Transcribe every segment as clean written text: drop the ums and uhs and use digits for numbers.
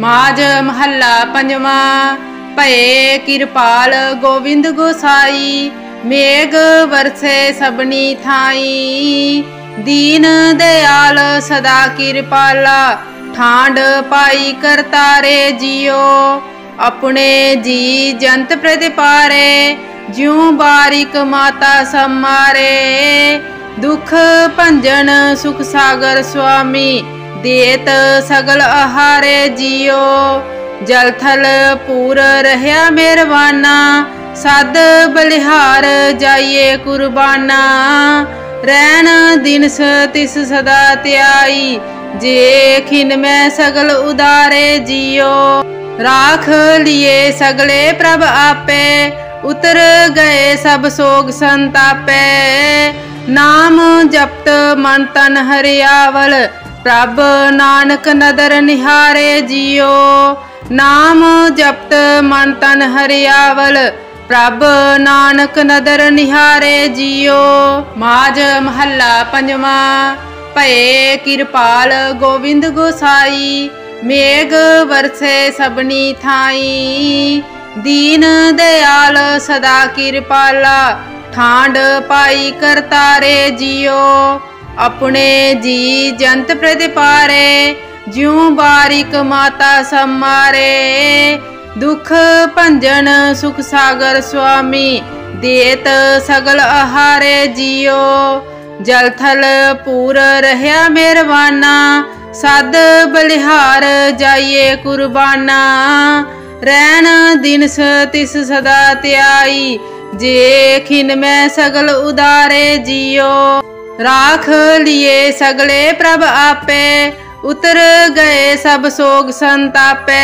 माज महला पंजवा। भये किरपाल गोविंद गोसाई, मेघ बरसे सबनी थाई। दीन दयाल सदा किरपाला, ठांड पाई करतारे जियो। अपने जी जंत प्रतिपारे, ज्यों बारिक माता समारे। दुख भंजन सुख सागर स्वामी, देत सगल आहारे जियो। जल थल पूर रहया मेहरबाना, सद बलिहार जाइए कुर्बाना। रैन दिनस तिस सदा त्याई, जे खिन में सगल उदारे जियो। राख लिए सगले प्रभ आपे, उतर गए सब सोग संतापे। नाम जपत मन तन हरियावल, प्रभ नानक नदर निहारे जियो। नाम जपत मन तन हरियावल, प्रभ नानक नदर निहारे जियो। माज महला पंजवा। भये किरपाल गोविंद गोसाई, मेघ बरसे सबनी थाई। दीन दयाल सदा किरपाला, ठांड पाई करतारे जियो। अपने जी जंत प्रतिपारे, ज्यों बारिक माता समारे। दुख भंजन सुख सागर स्वामी, देत सगल आहारे जियो। जल थल पूर रहया मेहरबाना, सद बलिहार जाइए कुर्बाना। रैन दिनस तिस सदा त्याई, जे खिन में सगल उदारे जियो। राख लिए सगले प्रभ आपे, उतर गए सब सोग संतापे।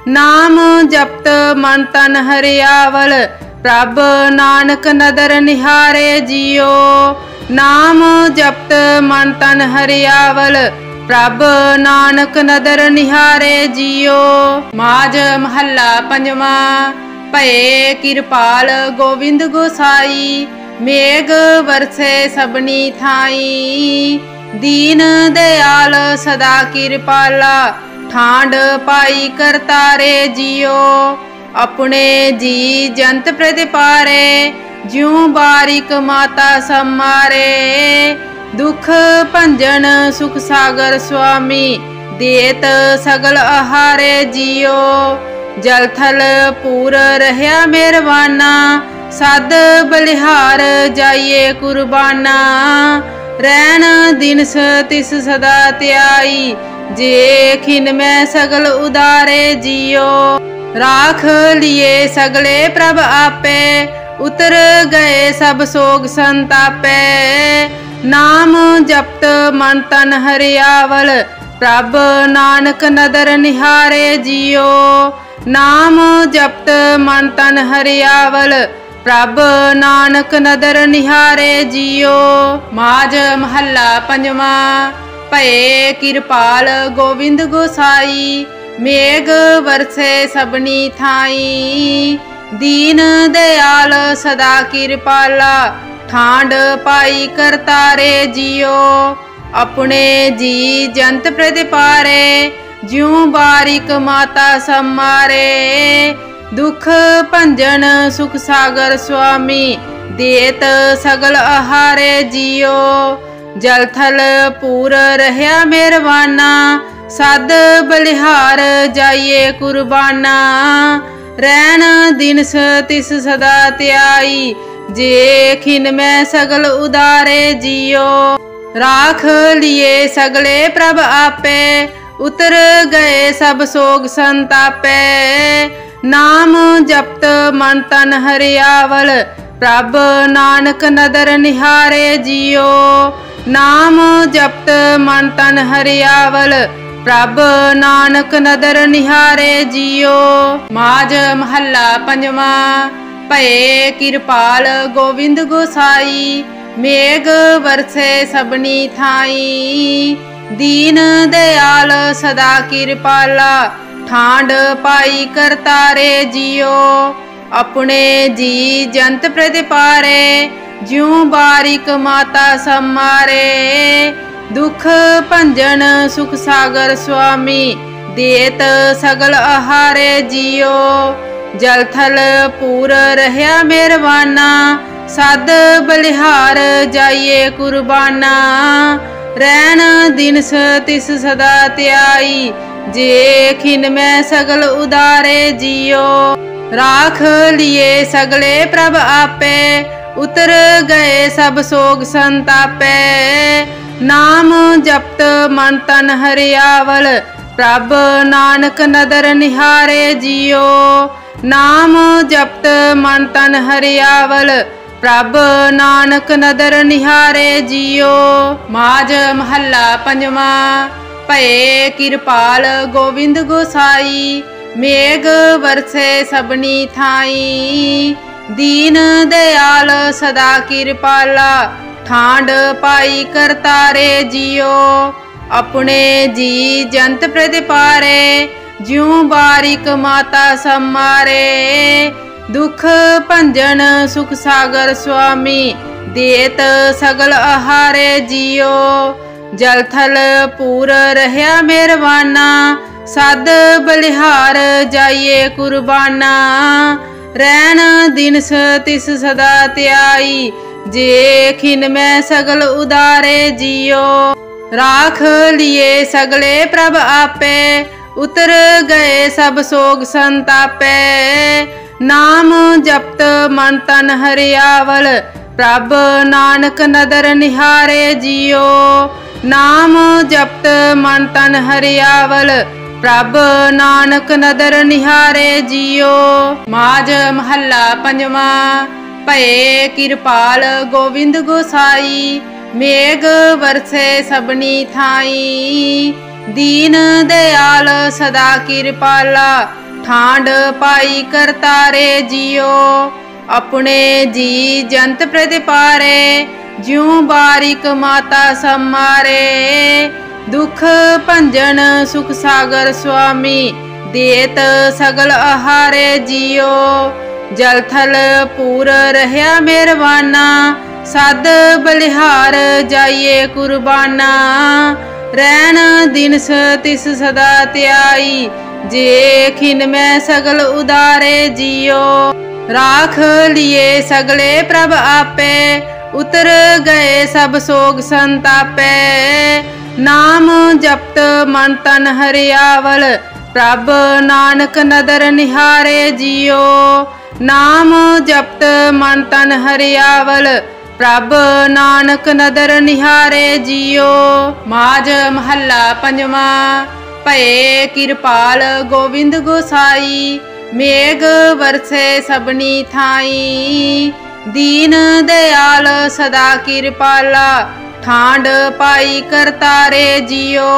नाम जपत मन तन हरियावल, प्रभ नानक नदर निहारे जियो। नाम जपत मन तन हरियावल, प्रभ नानक नदर निहारे जियो। माज महला पंजवा। भये किरपाल गोविंद गोसाई, मेघ बरसे सबनी थाई। दीन दयाल सदा किरपाला, ठांड पाई करतारे जियो। अपने जी जंत प्रतिपारे, ज्यों बारिक माता समारे। दुख भंजन सुख सागर स्वामी, देत सगल आहारे जियो। जल थल पूर रहया मेहरबाना, सद बलिहार जाइए कुर्बाना। रैन दिनस तिस सदा त्याई, जे खिन में सगल उदारे जियो। राख लिए सगले प्रभ आपे, उतर गए सब सोग संतापे। नाम जपत मन तन हरियावल, प्रभ नानक नदर निहारे जियो। नाम जपत मन तन हरियावल, प्रभ नानक नदर निहारे जियो। माज महला पंजवा। भये किरपाल गोविंद गोसाई, मेघ बरसे सबनी थाई। दीन दयाल सदा किरपाला, ठांड पाई करतारे जियो। अपने जी जंत प्रतिपारे, ज्यों बारिक माता समारे। दुख भंजन सुख सागर स्वामी, देत सगल आहारे जियो। जल थल पूर रहया मेहरबाना, सद बलिहार जाइए कुर्बाना। रैन दिनस तिस सदा त्याई, जे खिन में सगल उदारे जियो। राख लिए सगले प्रभ आपे, उतर गए सब सोग संतापे। नाम जपत मन तन हरियावल, प्रभ नानक नदर निहारे जियो। नाम जपत मन तन हरियावल, प्रभ नानक नदर निहारे जियो। माज महला पंजवा। भये किरपाल गोविंद गोसाई, मेघ बरसे सबनी थाई। दीन दयाल सदा किरपाला, ठांड पाई करतारे जियो। अपने जी जंत प्रतिपारे, ज्यों बारिक माता समारे। दुख भंजन सुख सागर स्वामी, देत सगल आहारे जियो। जल थल पूर रहया मेहरबाना, सद बलिहार जाइए कुर्बाना। रैन दिनस तिस सदा त्याई, जे खिन में सगल उदारे जियो। राख लिए सगले प्रभ आपे, उतर गए सब सोग संतापे। नाम जपत मन तन हरियावल, प्रभ नानक नदर निहारे जियो। नाम जपत मन तन हरियावल, प्रभ नानक नदर निहारे जियो। माज महला पंजवा। भये किरपाल गोविंद गोसाई, मेघ बरसे सबनी थाई। दीन दयाल सदा किरपाला, ठांड पाई करतारे जियो। अपने जी जंत प्रतिपारे, ज्यों बारिक माता समारे। दुख भंजन सुख सागर स्वामी, देत सगल आहारे जियो। जल थल पूर रहया मेहरबाना, सद बलिहार जाइए कुर्बाना। रैन दिनस तिस सदा त्याई, जे खिन में सगल उदारे जियो। राख लिए सगले प्रभ आपे, उतर गए सब सोग संतापे। नाम जपत मन तन हरियावल, प्रभ नानक नदर निहारे जियो। नाम जपत मन तन हरियावल, प्रभ नानक नदर निहारे जियो। माज महला पंजवा। भये किरपाल गोविंद गोसाई, मेघ बरसे सबनी थाई। दीन दयाल सदा किरपाला, ठांड पाई करतारे जियो। अपने जी जंत प्रतिपारे, ज्यों बारिक माता समारे। दुख भंजन सुख सागर स्वामी, देत सगल आहारे जियो। जल थल पूर रहया मेहरबाना, सद बलिहार जाइए कुर्बाना। रैन दिनस तिस सदा त्याई, जे खिन में सगल उदारे जियो। राख लिए सगले प्रभ आपे, उतर गए सब सोग संतापे। नाम जपत मन तन हरियावल, प्रभ नानक नदर निहारे जियो। नाम जपत मन तन हरियावल, प्रभ नानक नदर निहारे जियो। माज महला पंजवा। भये किरपाल गोविंद गोसाई, मेघ बरसे सबनी थाई। दीन दयाल सदा किरपाला, ठांड पाई करतारे जियो।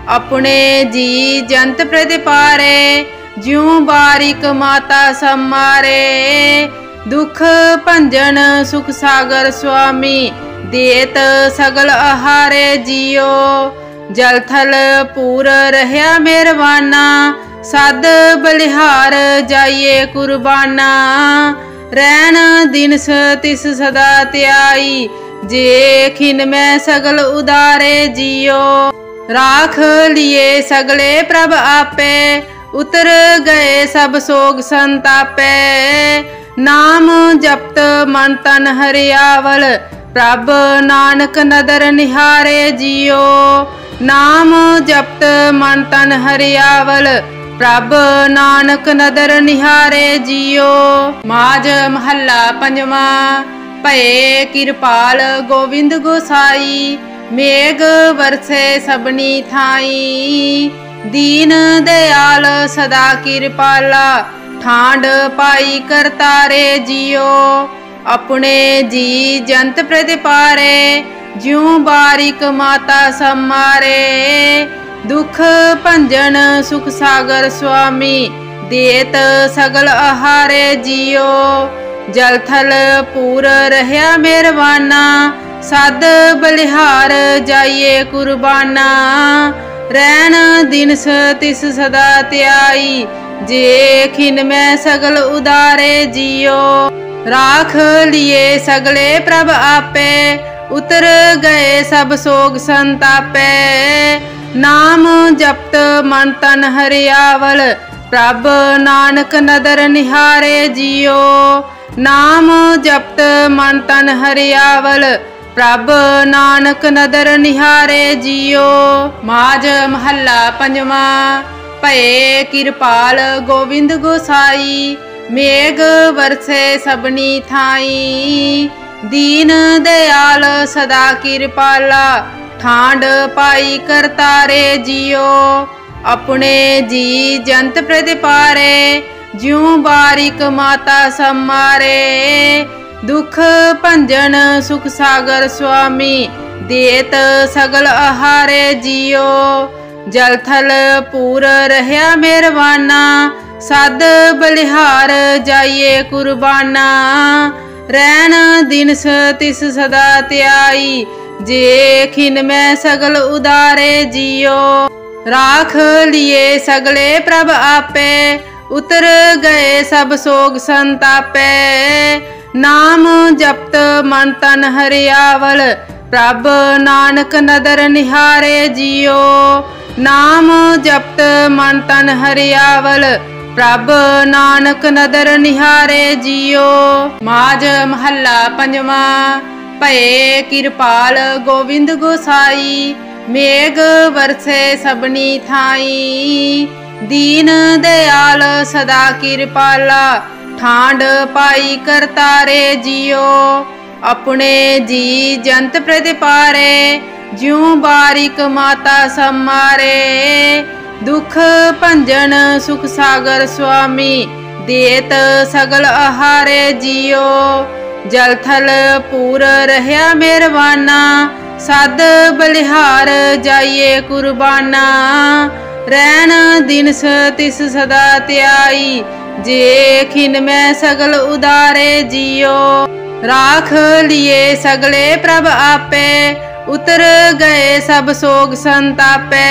अपने जी जंत प्रतिपारे, ज्यों बारिक माता समारे। दुख भंजन सुख सागर स्वामी, देत सगल आहारे जियो। जल थल पूर रहया मेहरबाना, सद बलिहार जाइए कुर्बाना। रैन दिनस तिस सदा त्याई, जे खिन में सगल उदारे जियो। राख लिए सगले प्रभ आपे, उतर गए सब सोग संतापे। नाम जपत मन तन हरियावल, प्रभ नानक नदर निहारे जियो। नाम जपत मन तन हरियावल, प्रभ नानक नदर निहारे जियो। माज महला पंजवा। भये किरपाल गोविंद गोसाई, मेघ बरसे सबनी थाई। दीन दयाल सदा किरपाला, ठांड पाई करतारे जियो। अपने जी जंत प्रतिपारे, ज्यों बारिक माता समारे। दुख भंजन सुख सागर स्वामी, देत सगल आहारे जियो। जल थल पूर रहया मेहरबाना, सद बलिहार जाइए कुर्बाना। रैन दिनस तिस सदा त्याई, जे खिन में सगल उदारे जियो। राख लिए सगले प्रभ आपे, उतर गए सब सोग संतापे। नाम जपत मन तन हरियावल, प्रभ नानक नदर निहारे जियो। नाम जपत मन तन हरियावल, प्रभ नानक नदर निहारे जियो। माज महला पंजवा। भये किरपाल गोविंद गोसाई, मेघ बरसे सबनी थाई। दीन दयाल सदा किरपाला, ठांड पाई करतारे जियो। अपने जी जंत प्रतिपारे, ज्यों बारिक माता समारे। दुख भंजन सुख सागर स्वामी, देत सगल आहारे जियो। जल थल पूर रहया मेहरबाना, सद बलिहार जाइए कुर्बाना। रैन दिन तिस सदा त्याई, जे खिन में सगल उदारे जियो। राख लिए सगले प्रभ आपे, उतर गए सब सोग संतापे। नाम जपत मन तन हरियावल, प्रभ नानक नदर निहारे जियो। नाम जपत मन तन हरियावल, प्रभ नानक नदर निहारे जियो। माज महला पंजवा। भये किरपाल गोविंद गोसाई, मेघ बरसे सबनी थाई। दीन दयाल सदा किरपाला, ठांड पाई करतारे जियो। अपने जी जंत प्रतिपारे, ज्यों बारिक माता समारे। दुख भंजन सुख सागर स्वामी, देत सगल आहारे जियो। जल थल पूर रहया मेहरबाना, सद बलिहार जाइए कुर्बाना। रैन दिन तिस सदा त्याई, जे खिन में सगल उदारे जियो। राख लिए सगले प्रभ आपे, उतर गए सब सोग संतापे।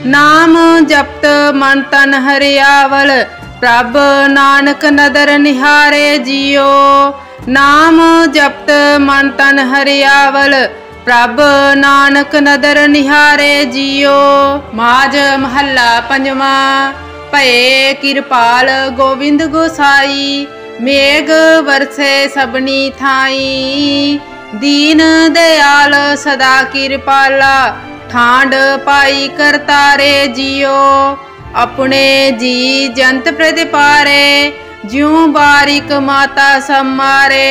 नाम जपत मन तन हरियावल, प्रभ नानक नदर निहारे जियो। नाम जपत मन तन हरियावल, प्रभ नानक नदर निहारे जियो। माज महला पंजवा। भये किरपाल गोविंद गोसाई, मेघ बरसे सबनी थाई। दीन दयाल सदा किरपाला, ठांड पाई करतारे जियो। अपने जी जंत प्रतिपारे, ज्यों बारिक माता समारे।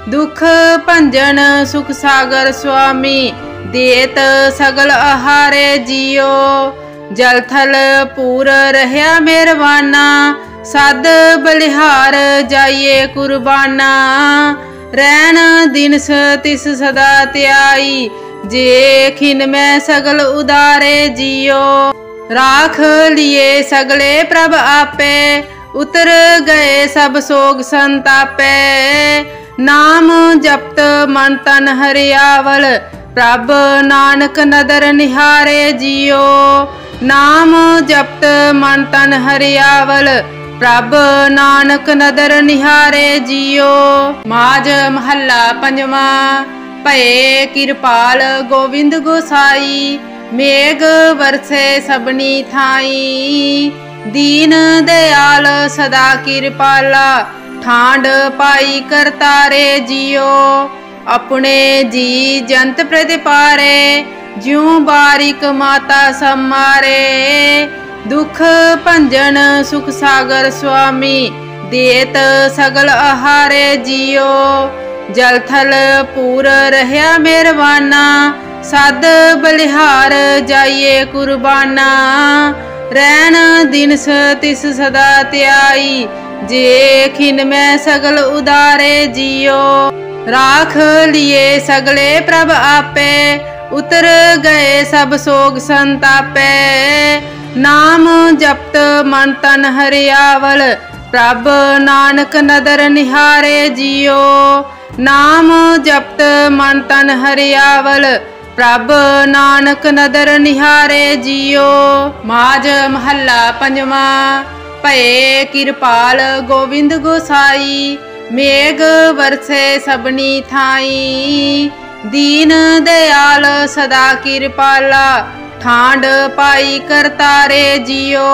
दुख भंजन सुख सागर स्वामी, देत सगल आहारे जियो। जल थल पूर रहया मेहरबाना, सद बलिहार जाइए कुर्बाना। रैन दिन तिस सदा त्याई, जे खिन में सगल उदारे जियो। राख लिए सगले प्रभ आपे, उतर गए सब सोग संतापे। नाम जपत मन तन हरियावल, प्रभ नानक नदर निहारे जियो। नाम जपत मन तन हरियावल, प्रभ नानक नदर निहारे जियो। माज महला पंजवा। भये किरपाल गोविंद गोसाई, मेघ बरसे सबनी थाई। दीन दयाल सदा किरपाला, ठांड पाई करतारे जियो। अपने जी जंत प्रतिपारे, ज्यों बारिक माता समारे। दुख भंजन सुख सागर स्वामी, देत सगल आहारे जियो। जल थल पूर रहया मेहरबाना, सद बलिहार जाइए कुर्बाना। रैन दिन तिस सदा त्याई, जे खिन में सगल उदारे जियो। राख लिए सगले प्रभ आपे, उतर गए सब सोग संतापे। नाम जपत मन तन हरियावल, प्रभ नानक नदर निहारे जियो। नाम जपत मन तन हरियावल, प्रभ नानक नदर निहारे जियो। माज महला पंजवा। भये किरपाल गोविंद गोसाई, मेघ बरसे सबनी थाई। दीन दयाल सदा किरपाला, ਠਾਂਡ ਪਾਈ ਕਰਤਾਰੇ ਜਿਉ।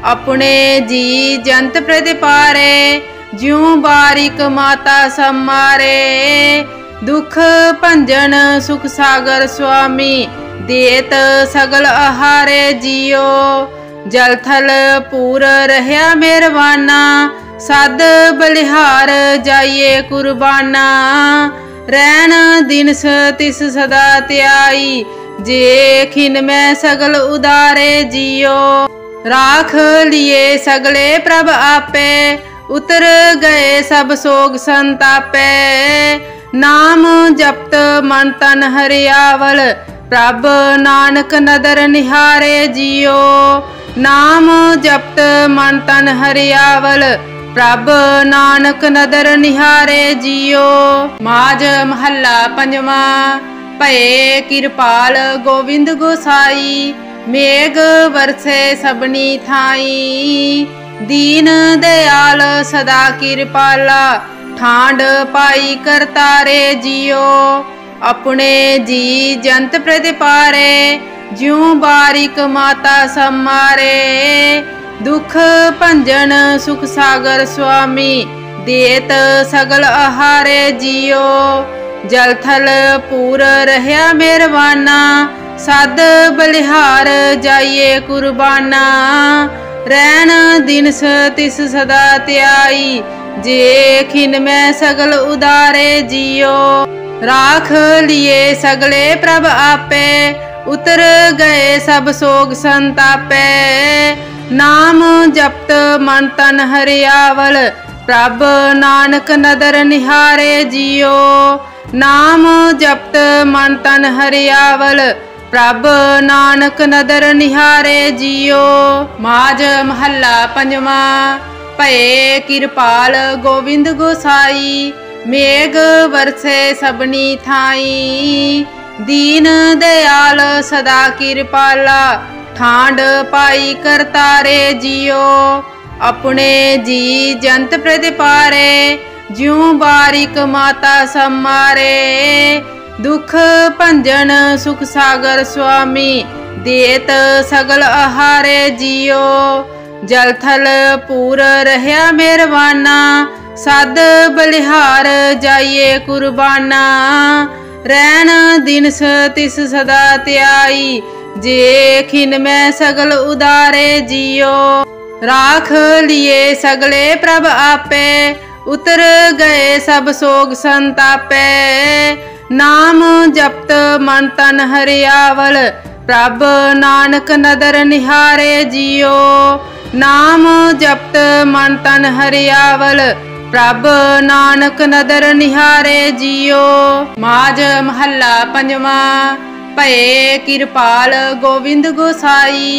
अपने जी जंत प्रतिपारे ज्यों बारिक माता सम्मारे। दुख भंजन सुख सागर स्वामी देत सगल आहारे जियो। जल थल पूर रहया मेहरबाना सद बलिहार जाइए कुर्बाना। रैन दिन तिस सदा त्याई जे खिन में सगल उदारे जियो। राख लिए सगले प्रभ आपे उतर गए सब सोग संतापे। नाम जपत मन तन हरियावल प्रभ नानक नदर निहारे जियो। नाम जपत मन तन हरियावल प्रभ नानक नदर निहारे जियो। माज महला पंजवा। भये किरपाल गोविंद गोसाई मेघ बरसे सबनी थाई। दीन दयाल सदा किरपाला ठांड पाई करतारे जियो। अपने जी जंत प्रतिपारे ज्यों बारिक माता सम्मारे। दुख भंजन सुख सागर स्वामी देत सगल आहारे जियो। जल थल पूर रहया मेहरबाना सद बलिहार जाइए कुर्बाना। रैन दिन तिस सदा त्याई जे खिन में सगल उदारे जियो। राख लिए सगले प्रभ आपे उतर गए सब सोग संतापे। नाम जपत मन तन हरियावल प्रभ नानक नदर निहारे जियो। नाम जपत मन तन हरियावल प्रभ नानक नदर निहारे जियो। माज महला पंजवा। भये किरपाल गोविंद गोसाई मेघ बरसे सबनी थाई। दीन दयाल सदा किरपाला ठांड पाई करतारे जियो। अपने जी जंत प्रतिपारे ज्यों बारिक माता सम्मारे। दुख भंजन सुख सागर स्वामी देत सगल आहारे जियो। जल थल पूर रहया मेहरबाना सद बलिहार जाइए कुर्बाना। रैन दिन तिस सदा त्याई जे खिन में सगल उदारे जियो। राख लिए सगले प्रभ आपे उतर गए सब सोग संतापे। नाम जपत मन तन हरियावल प्रभ नानक नदर निहारे जियो। नाम जपत मन तन हरियावल प्रभ नानक नदर निहारे जियो। माज महला पंजवा। भये किरपाल गोविंद गोसाई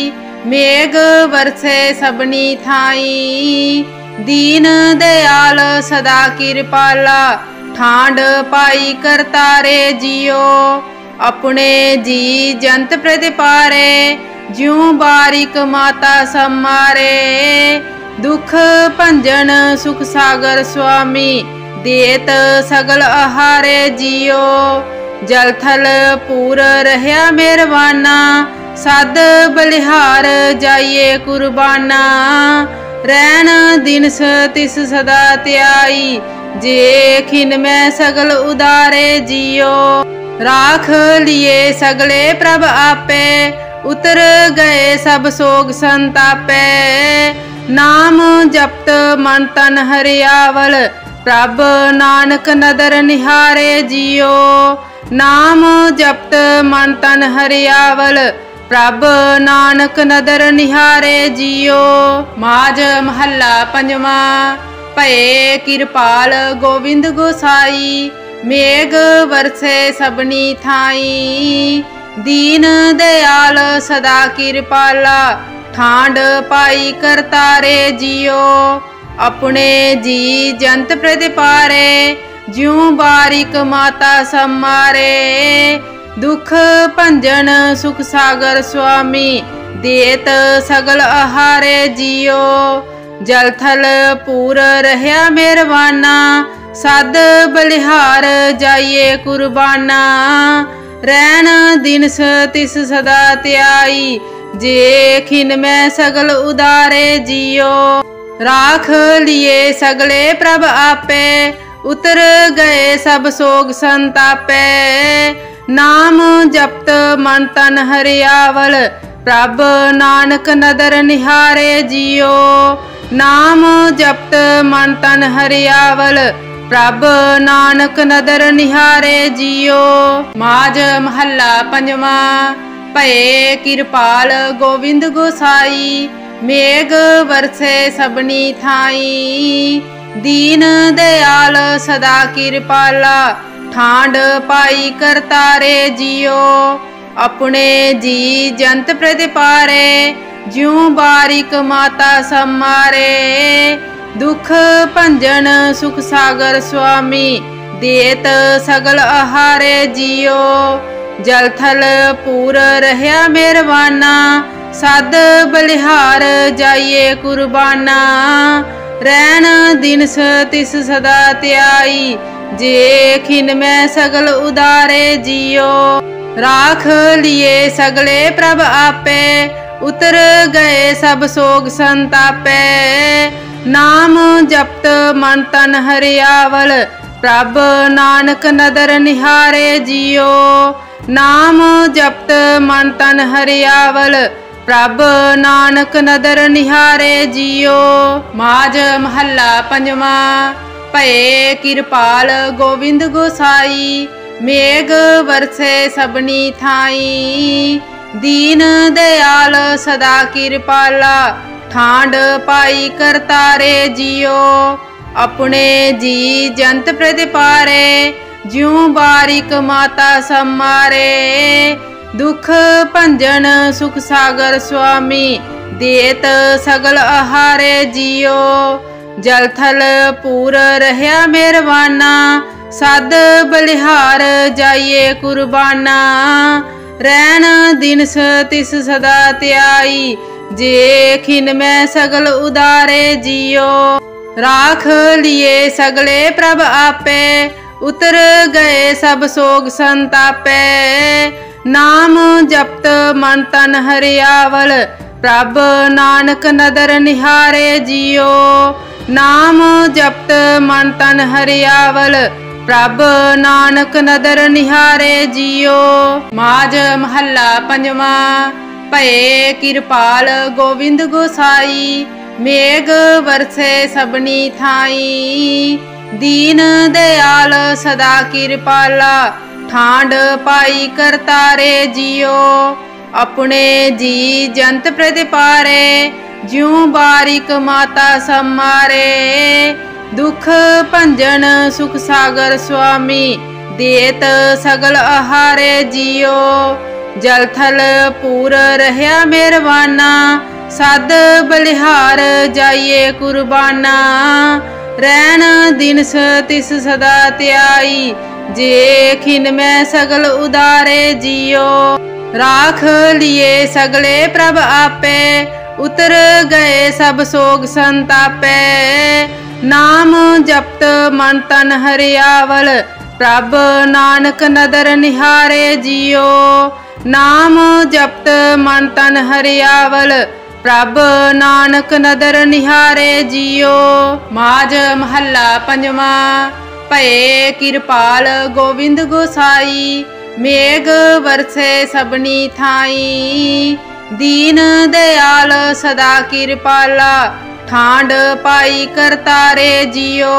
मेघ बरसे सबनी थाई। दीन दयाल सदा किरपाला ठांड पाई करतारे जियो। अपने जी जंत प्रतिपारे ज्यों बारिक माता सम्मारे। दुख भंजन सुख सागर स्वामी देत सगल आहारे जियो। जल थल पूर रहया मेहरबाना सद बलिहार जाइए कुर्बाना। रैन दिन तिस सदा त्याई जे खिन में सगल उदारे जियो। राख लिए सगले प्रभ आपे उतर गए सब सोग संतापे। नाम जपत मन तन हरियावल प्रभ नानक नदर निहारे जियो। नाम जपत मन तन हरियावल प्रभ नानक नदर निहारे जियो। माज महला पंजवा। भये किरपाल गोविंद गोसाई मेघ बरसे सबनी थाई। दीन दयाल सदा किरपाला ठांड पाई करतारे जियो। अपने जी जंत प्रतिपारे ज्यों बारिक माता सम्मारे। दुख भंजन सुख सागर स्वामी देत सगल आहारे जियो। जल थल पूर रहया मेहरबाना सद बलिहार जाइए कुर्बाना। रैन दिनस तिस सदा त्याई, जे खिन मैं सगल उदारे जियो। राख लिए सगले प्रभ आपे, उतर गए सब सोग संतापे। नाम जपत मन तन हरियावल, प्रभ नानक नदर निहारे जियो। नाम जपत मन तन हरियावल, प्रभ नानक नदर निहारे जियो। माज महला पंजवा। भये किरपाल गोविंद गोसाई, मेघ बरसे सबनी थाई। दीन दयाल सदा किरपाला, ठांड पाई करतारे जियो। अपने जी जंत प्रतिपारे, ज्यों बारिक माता सम्मारे। दुख भंजन सुख सागर स्वामी, देत सगल आहारे जियो। जल थल पूर रहया मेहरबाना, सद बलिहार जाइए कुर्बाना। रैन दिनस तिस सदा त्याई, जे खिन मैं सगल उदारे जियो। राख लिए सगले प्रभ आपे, उतर गए सब सोग संतापे। नाम जपत मन तन हरियावल, प्रभ नानक नदर निहारे जियो। नाम जपत मन तन हरियावल, प्रभ नानक नदर निहारे जियो। माज महला पंजवा। भये किरपाल गोविंद गोसाई, मेघ बरसे सबनी थाई। दीन दयाल सदा किरपाला, ठांड पाई करतारे जियो। अपने जी जंत प्रतिपारे, ज्यों बारिक माता सम्मारे। दुख भंजन सुख सागर स्वामी, देत सगल आहारे जियो। जल थल पूर रहया मेहरबाना, सद बलिहार जाइए कुर्बाना। रैन दिनस तिस सदा त्याई, जे खिन मैं सगल उदारे जियो। राख लिए सगले प्रभ आपे, उतर गए सब सोग संतापे। नाम जपत मन तन हरियावल, प्रभ नानक नदर निहारे जियो। नाम जपत मन तन हरियावल, प्रभ नानक नदर निहारे जियो। माज महला पंजवा। भये किरपाल गोविंद गोसाई, मेघ बरसे सबनी थाई। दीन दयाल सदा किरपाला, ठांड पाई करतारे जियो। अपने जी जंत प्रतिपारे, ज्यों बारिक माता सम्मारे। दुख भंजन सुख सागर स्वामी, देत सगल आहारे जियो। जल थल पूर रहया मेहरबाना, सद बलिहार जाइए कुर्बाना। रैन दिनस तिस सदा त्याई, जे खिन मैं सगल उदारे जियो। राख लिए सगले प्रभ आपे, उतर गए सब सोग संतापे। नाम जपत मन तन हरियावल, प्रभ नानक नदर निहारे जियो। नाम जपत मन तन हरियावल, प्रभ नानक नदर निहारे जियो। माज महला पंजवा। भये किरपाल गोविंद गोसाई, मेघ बरसे सबनी थाई। दीन दयाल सदा किरपाला, ठांड पाई करतारे जियो।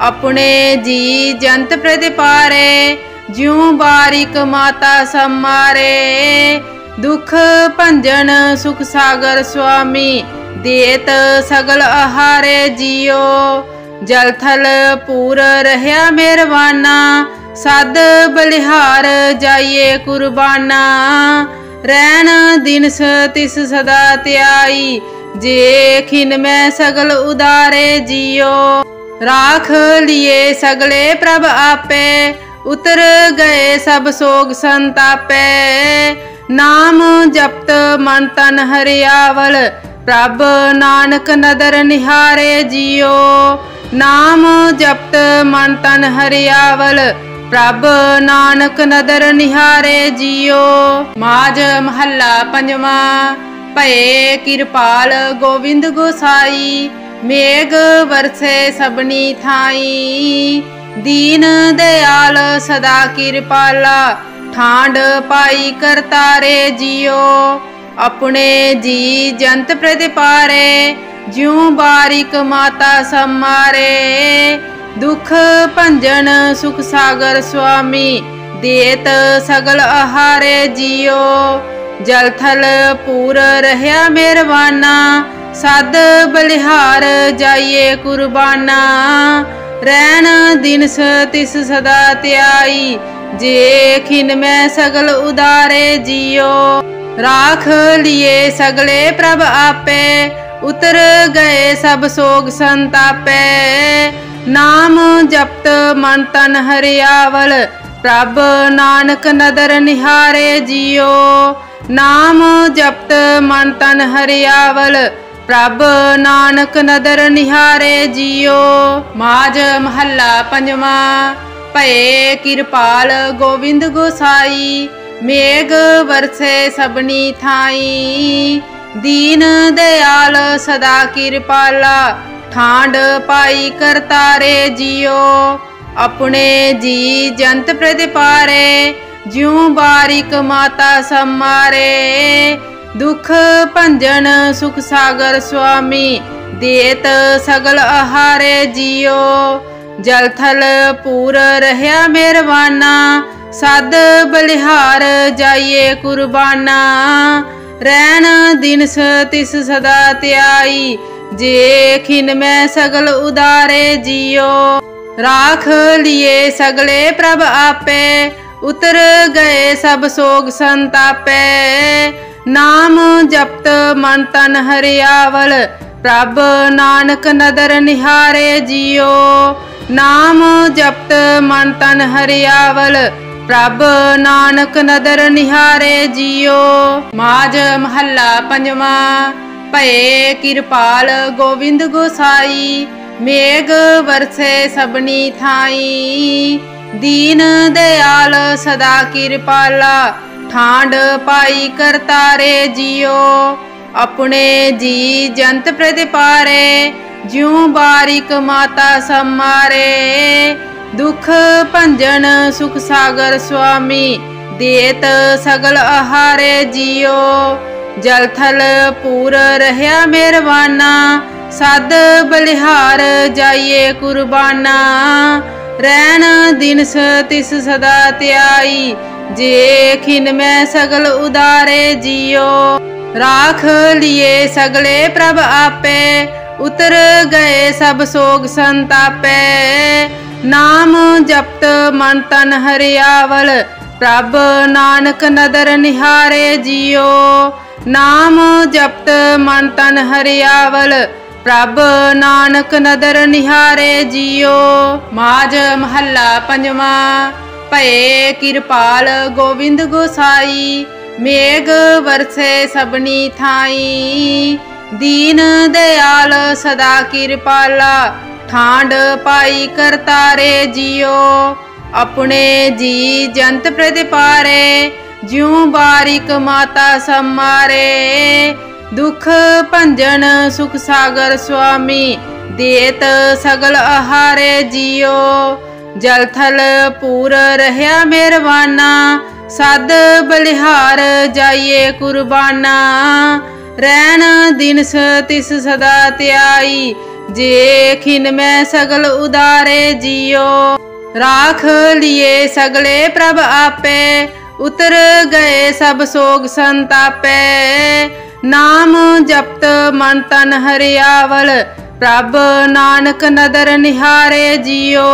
अपने जी जंत प्रतिपारे, ज्यों बारिक माता सम्मारे। दुख भंजन सुख सागर स्वामी, देत सगल आहारे जियो। जल थल पूर रहया मेहरबाना, सद बलिहार जाइए कुर्बाना। रैन दिनस तिस सदा त्याई, जे खिन मैं सगल उदारे जियो। राख लिए सगले प्रभ आपे, उतर गए सब सोग संतापे। नाम जपत मन तन हरियावल, प्रभ नानक नदर निहारे जियो। नाम जपत मन तन हरियावल, प्रभ नानक नदर निहारे जियो। माज महला पंजवा। भये किरपाल गोविंद गोसाई, मेघ बरसे सबनी थाई। दीन दयाल सदा किरपाला, ठांड पाई करतारे जियो। अपने जी जंत प्रतिपारे, ज्यों बारिक माता समारे। दुख भंजन सुख सागर स्वामी, देत सगल आहारे जियो। जल थल पूर रहया मेहरबाना, सद बलिहार जाइए कुर्बाना। रैन दिनस तिस सदा त्याई, जे खिन में सगल उदारे जियो। राख लिए सगले प्रभ आपे, उतर गए सब सोग संतापे। नाम जपत मन तन हरियावल, प्रभ नानक नदर निहारे जियो। नाम जपत मन तन हरियावल, प्रभ नानक नदर निहारे जियो। माज महला पंजवा। भये किरपाल गोविंद गोसाई, मेघ बरसे सबनी थाई। दीन दयाल सदा किरपाला, ठांड पाई करतारे जियो। अपने जी जंत प्रतिपारे, ज्यों बारिक माता समारे। दुख भंजन सुख सागर स्वामी, देत सगल आहारे जियो। जल थल पूर रहया मेहरबाना, सद बलिहार जाइए कुर्बाना। रैन दिनस तिस सदा त्याई, जे खिन में सगल उदारे जियो। राख लिए सगले प्रभ आपे, उतर गए सब सोग संतापे। नाम जपत मन तन हरियावल, प्रभ नानक नदर निहारे जियो। नाम जपत मन तन हरियावल, प्रभ नानक नदर निहारे जियो। माज महला पंजवा। भये किरपाल गोविंद गोसाई, मेघ बरसे सबनी थाई। दीन दयाल सदा किरपाला, ठांड पाई करतारे जियो। अपने जी जंत प्रतिपारे, ज्यों बारिक माता समारे। दुख भंजन सुख सागर स्वामी, देत सगल आहारे जियो। जल थल पूर रहया मेहरबाना, सद बलिहार जाइए कुर्बाना। रैन दिनस तिस सदा त्याई, जे खिन में सगल उदारे जियो। राख लिए सगले प्रभ आपे, उतर गए सब सोग संतापे। नाम जपत मन तन हरियावल, प्रभ नानक नदर निहारे जियो। नाम जपत मन तन हरियावल, प्रभ नानक नदर निहारे जियो। माज महला पंजवा। भये किरपाल गोविंद गोसाई, मेघ बरसे सबनी थाई। दीन दयाल सदा किरपाला, ठांड पाई करतारे जियो। अपने जी जंत प्रतिपारे, ज्यों बारिक माता समारे। दुख भंजन सुख सागर स्वामी, देत सगल आहारे जियो। जल थल पूर रहया मेहरबाना, सद बलिहार जाइए कुर्बाना। रैन दिनस तिस सदा त्याई, जे खिन में सगल उदारे जियो। राख लिए सगले प्रभ आपे, उतर गए सब सोग संतापे। नाम जपत मन तन हरियावल, प्रभ नानक नदर निहारे जियो।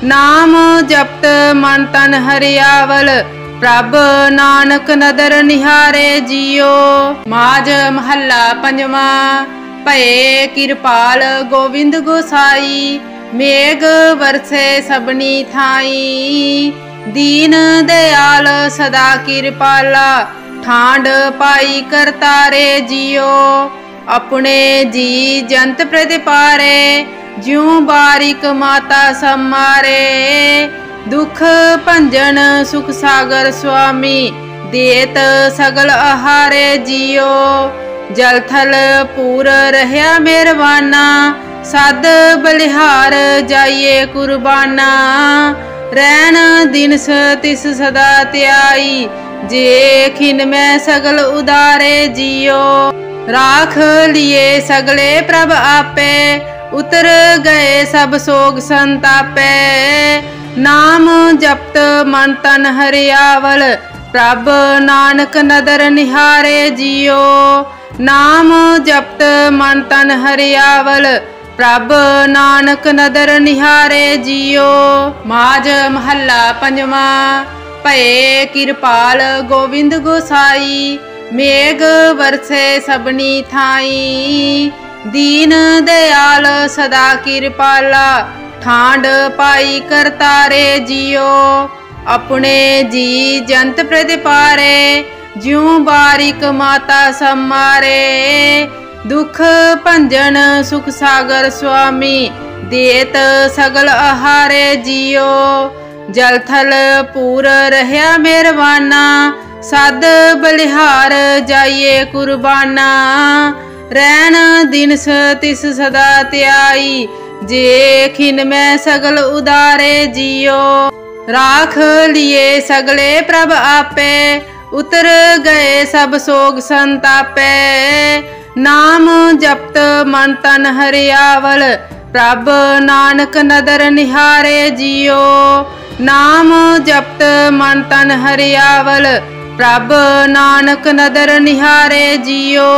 नाम जपत मन तन हरियावल, प्रभ नानक नदर निहारे जियो। माज महला पंजवा। भये किरपाल गोविंद गोसाई, मेघ बरसे सबनी थाई। दीन दयाल सदा किरपाला, ठांड पाई करतारे जियो। अपने जी जंत प्रतिपारे, ज्यों बारिक माता समारे। दुख भंजन सुख सागर स्वामी देत सगल आहारे जियो। जल थल पूर रहया मेहरबाना सद बलिहार जाइए कुर्बाना। रैन दिनस तिस सदा त्याई जे खिन में सगल उदारे जियो। राख लिए सगले प्रभ आपे उतर गए सब सोग संतापे। नाम जपत मन तन हरियावल प्रभ नानक नदर निहारे जियो। नाम जपत मन तन हरियावल प्रभ नानक नदर निहारे जियो। माज महला पंजवा। भये किरपाल गोविंद गोसाई मेघ बरसे सबनी थाई। दीन दयाल सदा किरपाला ठांड पाई करतारे जियो। अपने जी जंत प्रतिपारे ज्यों बारिक माता समारे। दुख भंजन सुख सागर स्वामी देत सगल आहारे जियो। जल थल पूर रहया मेहरबाना सद बलिहार जाइए कुर्बाना। रैन दिनस तिस सदा त्याई जे खिन में सगल उदारे जियो। राख लिए सगले प्रभ आपे उतर गए सब सोग संतापे। नाम जपत मन तन हरियावल प्रभ नानक नदर निहारे जियो। नाम जपत मन तन हरियावल प्रभ नानक नदर निहारे जियो।